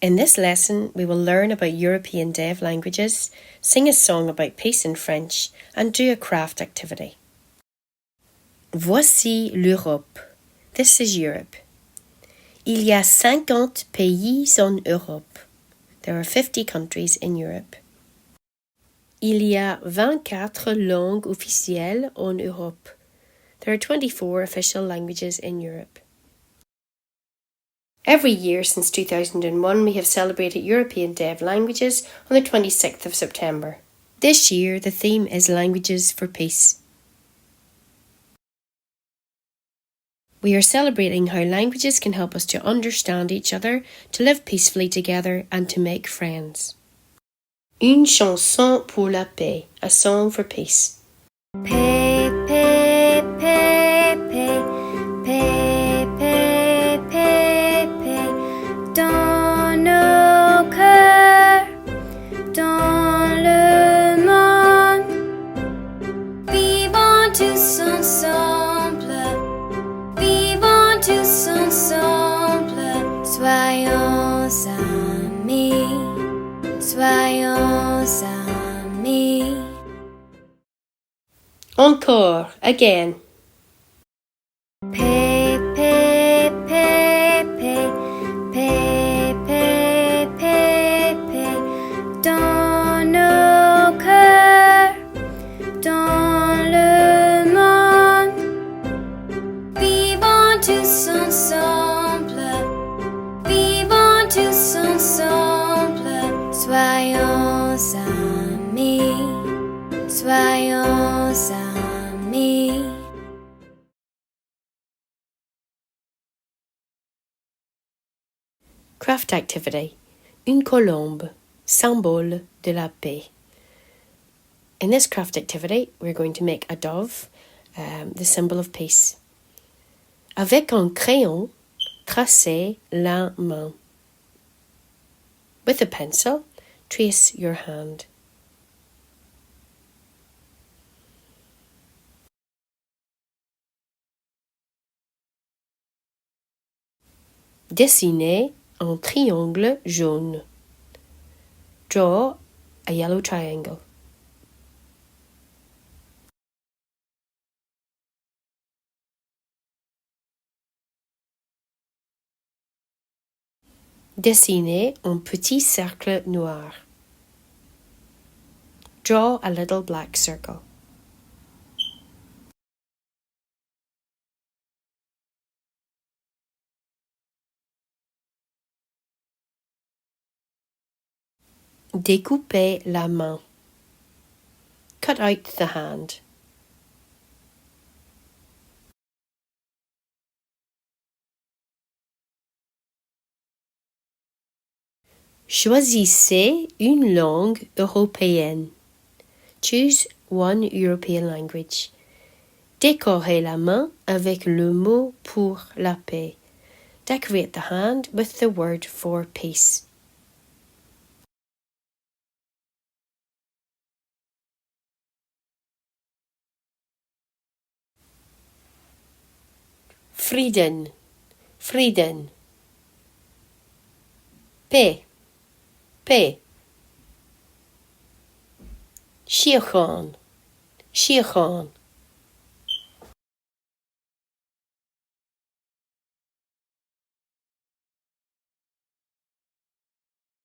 In this lesson, we will learn about European dev languages, sing a song about peace in French, and do a craft activity. Voici l'Europe. This is Europe. Il y a 50 pays en Europe. There are 50 countries in Europe. Il y a 24 langues officielles en Europe. There are 24 official languages in Europe. Every year since 2001, we have celebrated European Dev Languages on the 26th of September. This year, the theme is Languages for Peace. We are celebrating how languages can help us to understand each other, to live peacefully together, and to make friends. Une chanson pour la paix, a song for peace. Paix, paix, paix, paix, paix, paix, paix, paix, dans nos cœurs, dans le monde. Vivons tous ensemble, vivons tous ensemble, soyons amis, soyons amis. Encore, again. Paix, paix, paix, paix, paix, paix, paix, paix, dans nos cœurs, dans le monde. Vivons tous ensemble, vivons tous ensemble, soyons amis, soyons amis. Craft activity. Une colombe, symbole de la paix. In this craft activity, we're going to make a dove, the symbol of peace. Avec un crayon, tracez la main. With a pencil, trace your hand. Dessinez un triangle jaune. Draw a yellow triangle. Dessinez un petit cercle noir. Draw a little black circle. Découpez la main. Cut out the hand. Choisissez une langue européenne. Choose one European language. Décorez la main avec le mot pour la paix. Decorate the hand with the word for peace. Frieden, Frieden. Paix, paix. Schirchan, Schirchan.